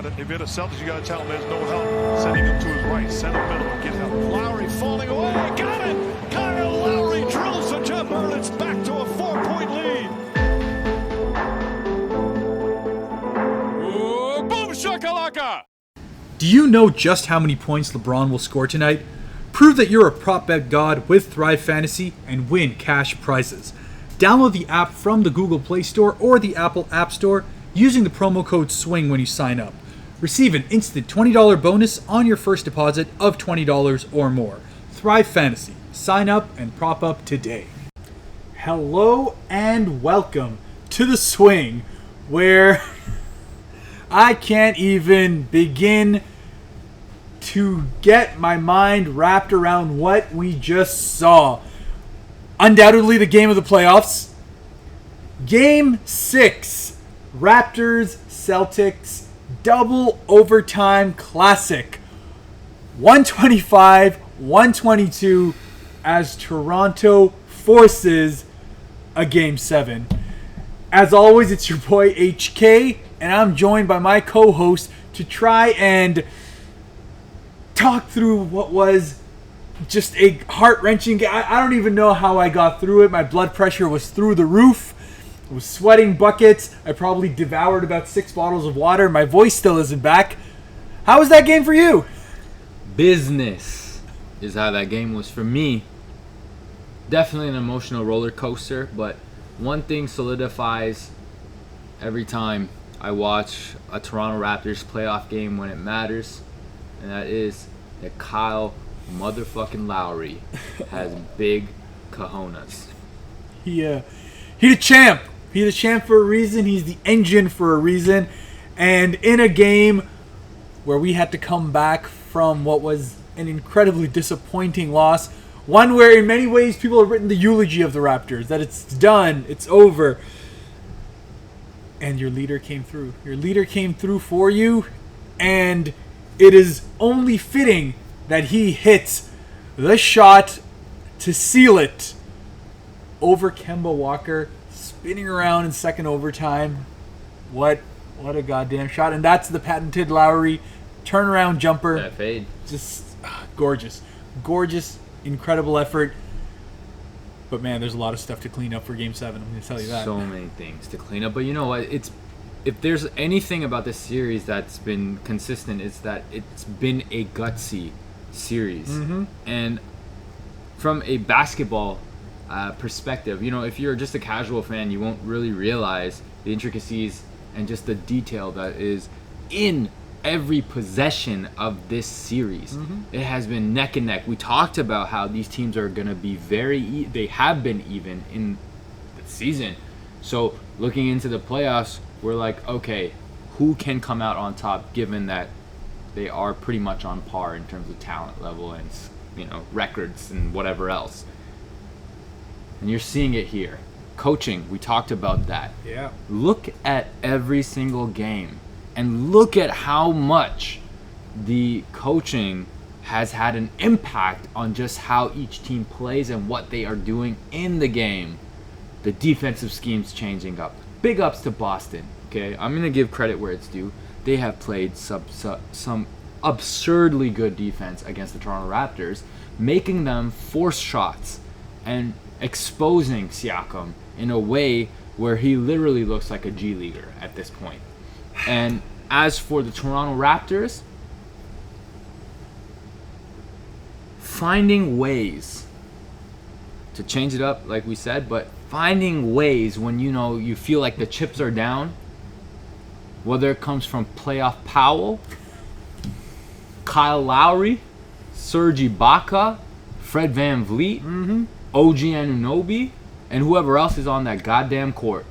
If you're the Celtics, you got to tell him there's no help. Sending him to his right, center middle, get help. Lowry falling away, got it! Kyle Lowry drills the jumper, and it's back to a 4-point lead. Boom shakalaka! Do you know just how many points LeBron will score tonight? Prove that you're a prop bet god with Thrive Fantasy and win cash prizes. Download the app from the Google Play Store or the Apple App Store using the promo code SWING when you sign up. Receive an instant $20 bonus on your first deposit of $20 or more. Thrive Fantasy. Sign up and prop up today. Hello and welcome to the Swing, where I can't even begin to get my mind wrapped around what we just saw. Undoubtedly the game of the playoffs. Game 6. Raptors, Celtics, double overtime classic. 125-122 as Toronto forces a Game 7. As always, it's your boy HK, and I'm joined by my co-host to try and talk through what was just a heart-wrenching game. I don't even know how I got through it. My blood pressure was through the roof. I was sweating buckets. I probably devoured about 6 bottles of water. My voice still isn't back. How was that game for you? Business is how that game was for me. Definitely an emotional roller coaster, but one thing solidifies every time I watch a Toronto Raptors playoff game when it matters, and that is that Kyle motherfucking Lowry has big cojones. He's a champ. He's a champ for a reason. He's the engine for a reason. And in a game where we had to come back from what was an incredibly disappointing loss, one where in many ways people have written the eulogy of the Raptors, that it's done, it's over. And your leader came through. Your leader came through for you, and it is only fitting that he hits the shot to seal it over Kemba Walker, spinning around in second overtime. What a goddamn shot. And that's the patented Lowry turnaround jumper. That fade. Just gorgeous. Gorgeous, incredible effort. But man, there's a lot of stuff to clean up for Game 7. I'm going to tell you that. So many things to clean up. But you know what? If there's anything about this series that's been consistent, it's that it's been a gutsy series. Mm-hmm. And from a basketball perspective, you know, if you're just a casual fan, you won't really realize the intricacies and just the detail that is in every possession of this series. Mm-hmm. It has been neck and neck. We talked about how these teams are going to be they have been even in the season. So looking into the playoffs, we're like, okay, who can come out on top given that they are pretty much on par in terms of talent level and, you know, records and whatever else. And you're seeing it here. Coaching, we talked about that. Yeah. Look at every single game and look at how much the coaching has had an impact on just how each team plays and what they are doing in the game. The defensive schemes changing up. Big ups to Boston, okay? I'm going to give credit where it's due. They have played some absurdly good defense against the Toronto Raptors, making them force shots and exposing Siakam in a way where he literally looks like a G Leaguer at this point. And as for the Toronto Raptors, finding ways to change it up, like we said, but finding ways when you feel like the chips are down, whether it comes from playoff Powell, Kyle Lowry, Serge Ibaka, Fred VanVleet, OG Anunoby, and whoever else is on that goddamn court.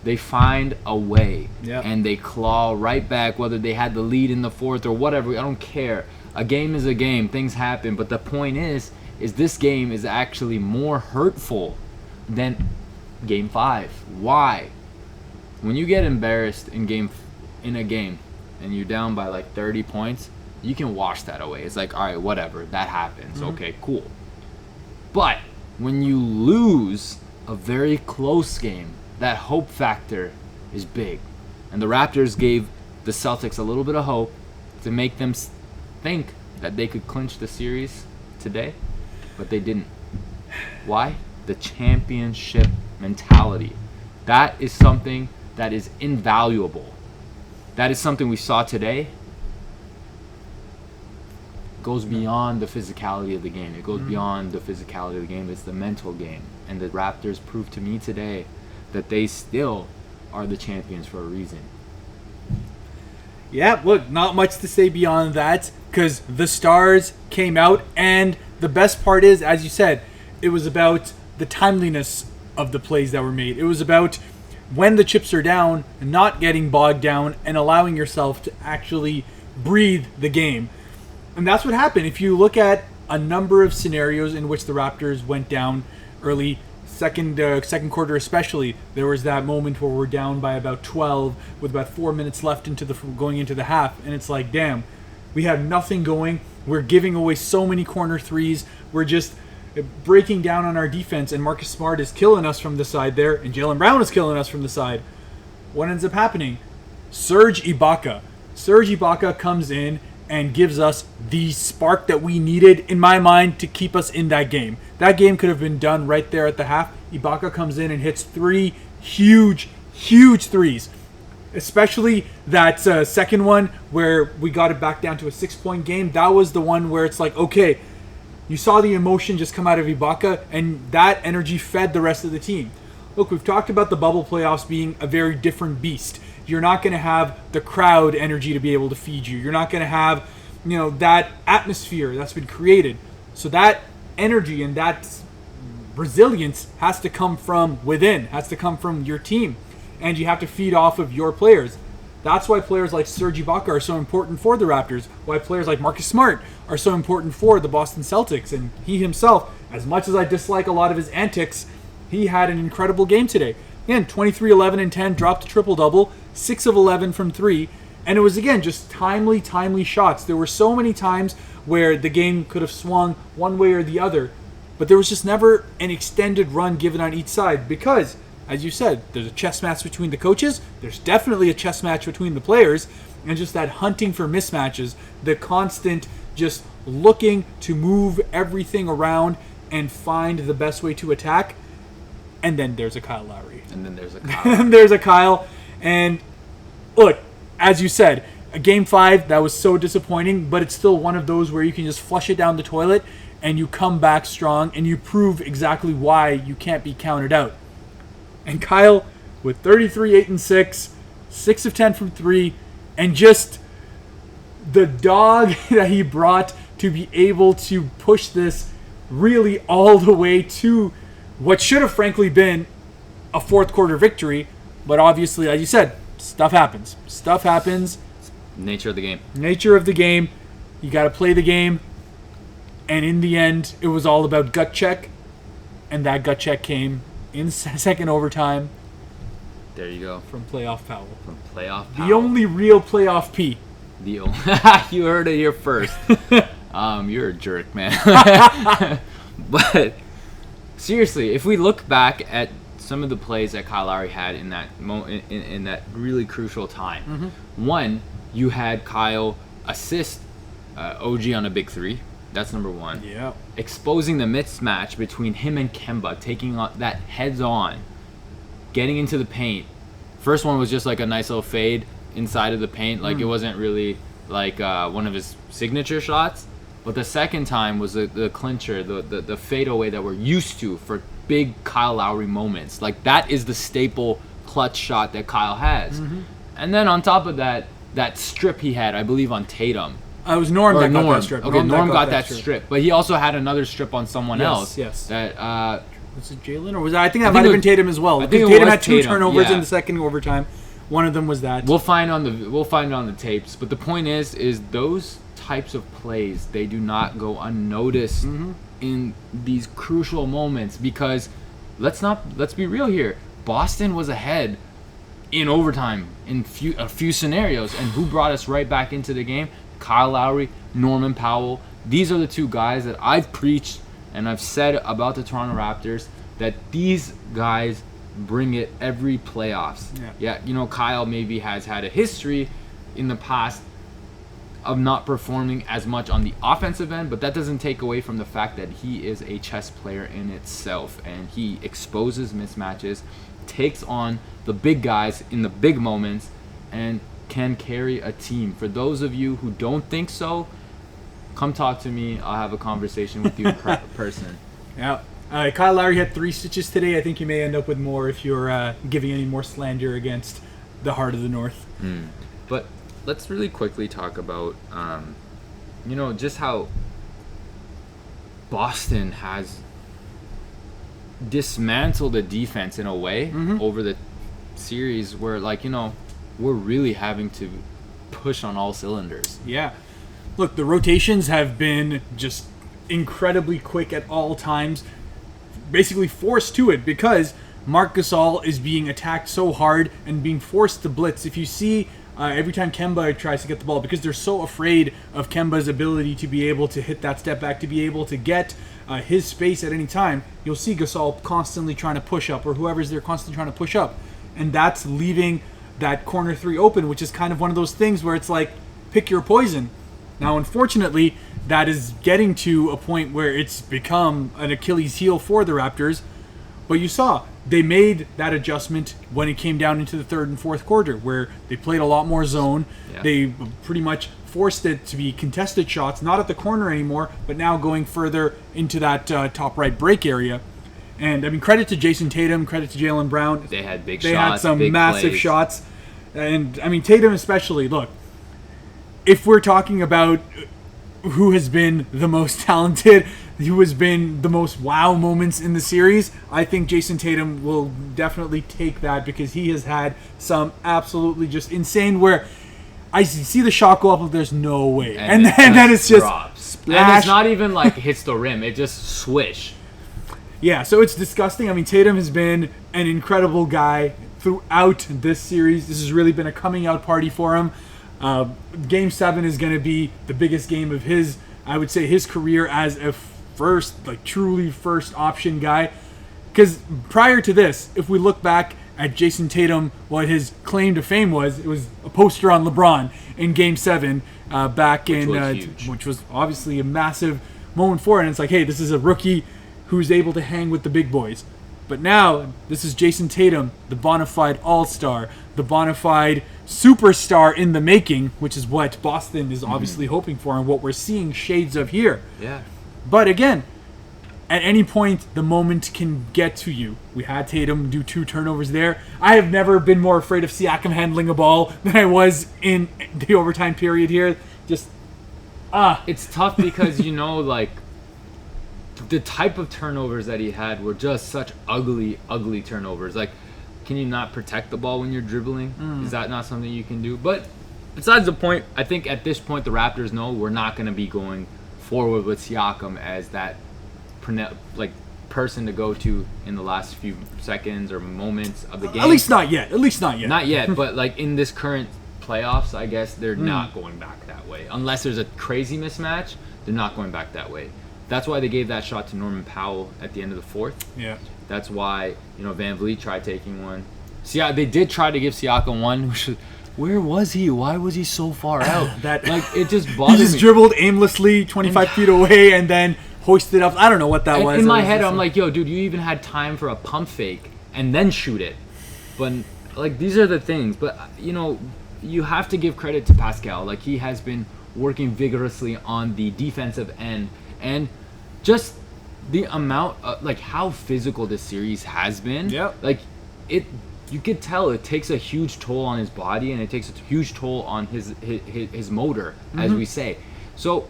They find a way, and they claw right back, whether they had the lead in the fourth or whatever. I don't care. A game is a game. Things happen. But the point is this game is actually more hurtful than Game 5. Why? When you get embarrassed in a game and you're down by like 30 points, you can wash that away. It's like, all right, whatever. That happens. Okay, cool. But when you lose a very close game, that hope factor is big. And the Raptors gave the Celtics a little bit of hope to make them think that they could clinch the series today, but they didn't. Why? The championship mentality. That is something that is invaluable. That is something we saw today. Goes beyond the physicality of the game. It goes beyond the physicality of the game. It's the mental game. And the Raptors proved to me today that they still are the champions for a reason. Yeah, look, not much to say beyond that because the stars came out, and the best part is, as you said, it was about the timeliness of the plays that were made. It was about when the chips are down, not getting bogged down, and allowing yourself to actually breathe the game. And that's what happened. If you look at a number of scenarios in which the Raptors went down early, second quarter especially, there was that moment where we're down by about 12 with about 4 minutes left going into the half, and it's like, damn, we have nothing going. We're giving away so many corner threes. We're just breaking down on our defense, and Marcus Smart is killing us from the side there, and Jaylen Brown is killing us from the side. What ends up happening? Serge Ibaka comes in and gives us the spark that we needed, in my mind, to keep us in that game. That game could have been done right there at the half. Ibaka comes in and hits 3 huge threes. Especially that second one where we got it back down to a 6-point game. That was the one where it's like, okay, you saw the emotion just come out of Ibaka, and that energy fed the rest of the team. Look, we've talked about the bubble playoffs being a very different beast. You're not going to have the crowd energy to be able to feed you. You're not going to have, that atmosphere that's been created. So that energy and that resilience has to come from within, has to come from your team. And you have to feed off of your players. That's why players like Serge Ibaka are so important for the Raptors. Why players like Marcus Smart are so important for the Boston Celtics. And he himself, as much as I dislike a lot of his antics, he had an incredible game today. Again, 23, 11, and 10, dropped a triple-double, 6 of 11 from 3. And it was, again, just timely shots. There were so many times where the game could have swung one way or the other. But there was just never an extended run given on each side because, as you said, there's a chess match between the coaches. There's definitely a chess match between the players. And just that hunting for mismatches, the constant just looking to move everything around and find the best way to attack. And then there's a Kyle Lowry. And then there's a Kyle. And there's a Kyle. And look, as you said, a Game 5, that was so disappointing, but it's still one of those where you can just flush it down the toilet and you come back strong and you prove exactly why you can't be counted out. And Kyle, with 33, 8, and 6, 6 of 10 from 3, and just the dog that he brought to be able to push this really all the way to what should have frankly been a fourth quarter victory. But obviously, as you said, stuff happens. Stuff happens. Nature of the game. Nature of the game. You got to play the game. And in the end, it was all about gut check. And that gut check came in second overtime. There you go. From playoff Powell. From playoff Powell. The only real playoff P. You heard it here first. You're a jerk, man. But seriously, if we look back at some of the plays that Kyle Lowry had in that moment, in that really crucial time, one, you had Kyle assist OG on a big 3. That's number 1. Yeah. Exposing the mismatch between him and Kemba, taking that heads on, getting into the paint. First one was just like a nice little fade inside of the paint. Like it wasn't really like one of his signature shots. But the second time was the clincher, the fadeaway that we're used to for big Kyle Lowry moments. Like that is the staple clutch shot that Kyle has. And then on top of that strip he had, I believe, on Tatum. It was Norm that got that strip. Okay, Norm got that strip. But he also had another strip on someone else. Yes. That was it Jalen, or was that? I think that might have been Tatum as well. Because Tatum had 2 turnovers in the second overtime. One of them was that. We'll find it on the tapes. But the point is those types of plays, they do not go unnoticed in these crucial moments, because let's be real here. Boston was ahead in overtime in a few scenarios, and who brought us right back into the game? Kyle Lowry, Norman Powell. These are the 2 guys that I've preached and I've said about the Toronto Raptors, that these guys bring it every playoffs. Yeah, Kyle maybe has had a history in the past of not performing as much on the offensive end, but that doesn't take away from the fact that he is a chess player in itself, and he exposes mismatches, takes on the big guys in the big moments, and can carry a team. For those of you who don't think so, come talk to me. I'll have a conversation with you in person. Yeah. Kyle Lowry had 3 stitches today. I think you may end up with more if you're giving any more slander against the heart of the North. But let's really quickly talk about, just how Boston has dismantled the defense in a way over the series where, we're really having to push on all cylinders. Yeah. Look, the rotations have been just incredibly quick at all times, basically forced to it because Marc Gasol is being attacked so hard and being forced to blitz. If you see every time Kemba tries to get the ball, because they're so afraid of Kemba's ability to be able to hit that step back, to be able to get his space at any time, you'll see Gasol constantly trying to push up, or whoever's there constantly trying to push up. And that's leaving that corner 3 open, which is kind of one of those things where it's like, pick your poison. Now, unfortunately, that is getting to a point where it's become an Achilles heel for the Raptors. But you saw, they made that adjustment when it came down into the 3rd and 4th quarter, where they played a lot more zone. Yeah. They pretty much forced it to be contested shots, not at the corner anymore, but now going further into that top right break area. And, I mean, credit to Jason Tatum, credit to Jaylen Brown. They had big shots, They had some massive plays. shots. And, I mean, Tatum especially, look, if we're talking about who has been the most talented, who has been the most wow moments in the series, I think Jason Tatum will definitely take that, because he has had some absolutely just insane where I see the shot go up and there's no way. And then it's just splash. And it's not even like hits the rim. It just swish. Yeah, so it's disgusting. I mean, Tatum has been an incredible guy throughout this series. This has really been a coming out party for him. Game 7 is going to be the biggest game of his career as a truly first option guy. Because prior to this, if we look back at Jason Tatum, what his claim to fame was, it was a poster on LeBron in Game 7 which was obviously a massive moment for it. And it's like, hey, this is a rookie who's able to hang with the big boys. But now, this is Jason Tatum, the bona fide all-star, the bona fide superstar in the making, which is what Boston is obviously hoping for and what we're seeing shades of here. Yeah. But again, at any point, the moment can get to you. We had Tatum do 2 turnovers there. I have never been more afraid of Siakam handling a ball than I was in the overtime period here. It's tough because, the type of turnovers that he had were just such ugly, ugly turnovers. Like, can you not protect the ball when you're dribbling? Is that not something you can do? But besides the point, I think at this point the Raptors know we're not going to be going forward with Siakam as that person to go to in the last few seconds or moments of the game. At least not yet. Not yet, but in this current playoffs, I guess they're not going back that way. Unless there's a crazy mismatch, they're not going back that way. That's why they gave that shot to Norman Powell at the end of the 4th. Yeah. That's why, Van Vliet tried taking one. They did try to give Siakam one. Where was he? Why was he so far out? It just bothered me. He just dribbled aimlessly 25 feet away and then hoisted up. I don't know what that was. In my head, I'm like, yo, dude, you even had time for a pump fake and then shoot it. But, these are the things. But, you have to give credit to Pascal. He has been working vigorously on the defensive end. And just the amount of, how physical this series has been. Yeah. You could tell it takes a huge toll on his body, and it takes a huge toll on his motor, as we say. So,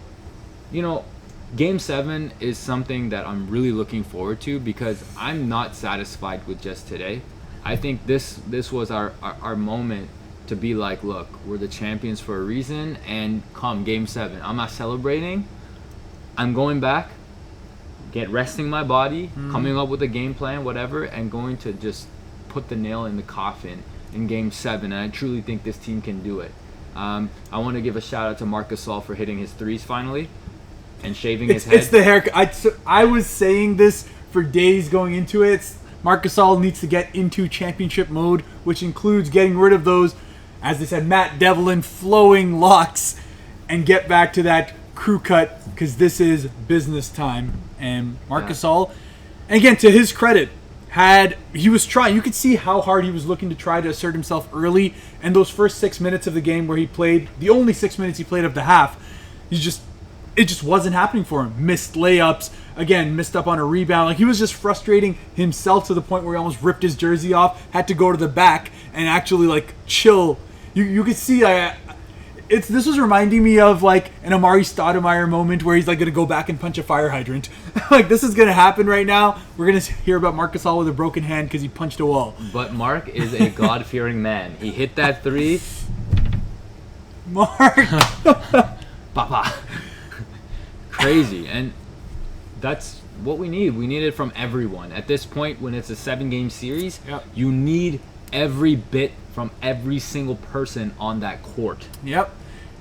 Game 7 is something that I'm really looking forward to, because I'm not satisfied with just today. I think this was our moment to be like, look, we're the champions for a reason, and come Game 7, I'm not celebrating. I'm going back, resting my body, coming up with a game plan, whatever, and going to just put the nail in the coffin in Game 7. And I truly think this team can do it. I want to give a shout out to Marc Gasol for hitting his threes finally and shaving his head. It's the haircut. I was saying this for days going into it. Marc Gasol needs to get into championship mode, which includes getting rid of those as they said, Matt Devlin flowing locks and get back to that crew cut because this is business time. And Marc Gasol, and again, to his credit, he was trying. You could see how hard he was looking to try to assert himself early. And those first 6 minutes of the game where he played, the only 6 minutes he played of the half, it just wasn't happening for him. Missed layups, again, missed up on a rebound. Like, he was just frustrating himself to the point where he almost ripped his jersey off, had to go to the back and actually like chill. You could see this was reminding me of like an Amari Stoudemire moment where he's like going to go back and punch a fire hydrant. Like, this is going to happen right now. We're going to hear about Marc Gasol with a broken hand because he punched a wall. But Mark is a God-fearing man. He hit that three. Mark. Papa. Crazy. And that's what we need. We need it from everyone. At this point, when it's a 7-game series, you need every bit from every single person on that court. Yep.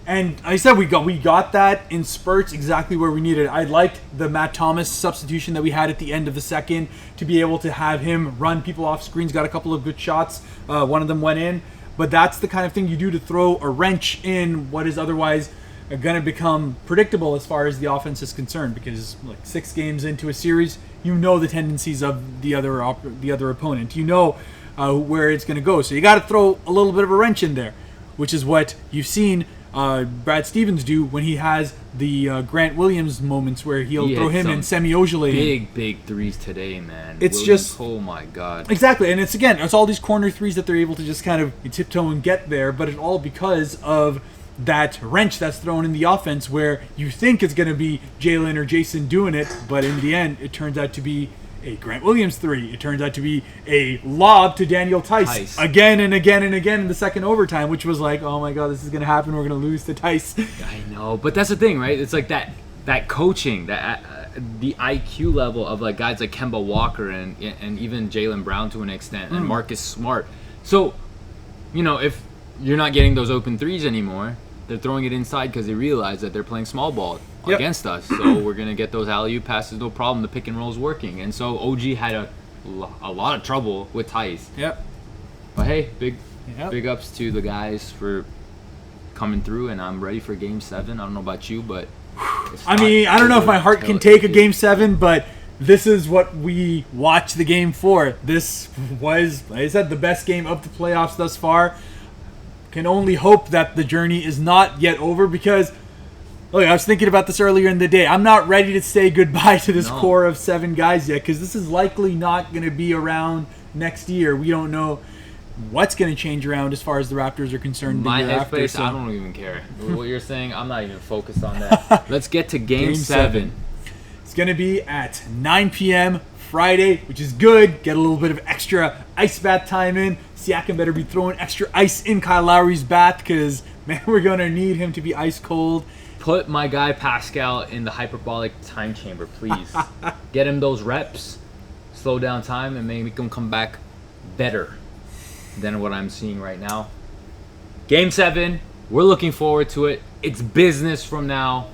And like I said, we got that in spurts exactly where we needed it. I liked the Matt Thomas substitution that we had at the end of the second to be able to have him run people off screens. Got a couple of good shots. One of them went in. But that's the kind of thing you do to throw a wrench in what is otherwise going to become predictable as far as the offense is concerned. Because like 6 games into a series, you know the tendencies of the other opponent. You know where it's going to go. So you got to throw a little bit of a wrench in there, which is what you've seen Brad Stevens do when he has the Grant Williams moments where he'll throw him and Semi Ojeleye. Big threes today, man. It's Williams, just, oh my God. Exactly, and it's all these corner threes that they're able to just kind of tiptoe and get there, but it's all because of that wrench that's thrown in the offense where you think it's going to be Jalen or Jason doing it, but in the end, it turns out to be a Grant Williams 3. It turns out to be a lob to Daniel Tice again and again and again in the second overtime, which was like, oh my God, this is going to happen. We're going to lose to Tice. I know, but that's the thing, right? It's like that coaching, that the IQ level of like guys like Kemba Walker and even Jaylen Brown to an extent, and Marcus Smart. So, if you're not getting those open threes anymore, they're throwing it inside because they realize that they're playing small ball against us. So we're going to get those alley-oop passes, no problem. The pick and roll's working. And so OG had a lot of trouble with Tice. Yep. But hey, big ups to the guys for coming through, and I'm ready for Game 7. I don't know about you, but I don't know if my heart can take a Game 7, but this is what we watch the game for. This was, like I said, the best game of the playoffs thus far. Can only hope that the journey is not yet over because, look, I was thinking about this earlier in the day. I'm not ready to say goodbye to this core of 7 guys yet because this is likely not going to be around next year. We don't know what's going to change around as far as the Raptors are concerned. My headspace, so I don't even care. What you're saying, I'm not even focused on that. Let's get to Game 7. It's going to be at 9 p.m. Friday, which is good. Get a little bit of extra ice bath time in. Siakam better be throwing extra ice in Kyle Lowry's bath because, man, we're going to need him to be ice cold. Put my guy Pascal in the hyperbolic time chamber, please. Get him those reps, slow down time, and make him come back better than what I'm seeing right now. Game 7, we're looking forward to it. It's business from now.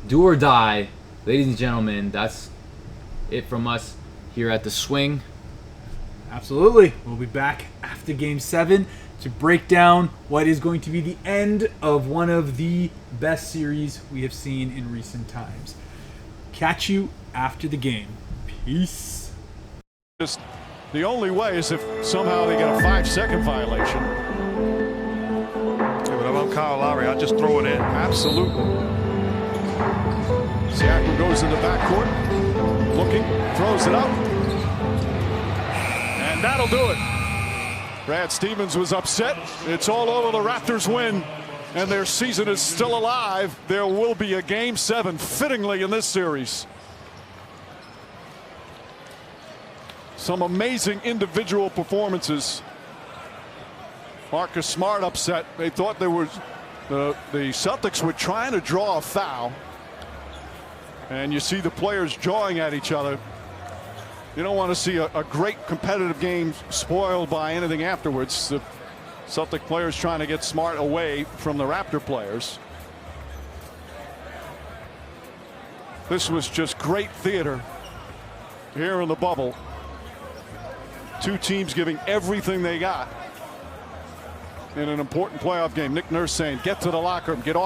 Do or die. Ladies and gentlemen, that's it from us here at The Swing. Absolutely. We'll be back after Game 7 to break down what is going to be the end of one of the best series we have seen in recent times. Catch you after the game. Peace. Just the only way is if somehow they get a 5-second violation. Yeah, but if I'm Kyle Lowry, I'll just throw it in. Absolutely. Siakam goes in the backcourt, looking, throws it up. And that'll do it. Brad Stevens was upset. It's all over. The Raptors win, and their season is still alive. There will be a Game 7 fittingly in this series. Some amazing individual performances. Marcus Smart upset. They thought there was the Celtics were trying to draw a foul, and you see the players jawing at each other. You don't want to see a great competitive game spoiled by anything afterwards. The Celtic players trying to get Smart away from the Raptor players. This was just great theater here in the bubble. Two teams giving everything they got. in an important playoff game. Nick Nurse saying, get to the locker room, get off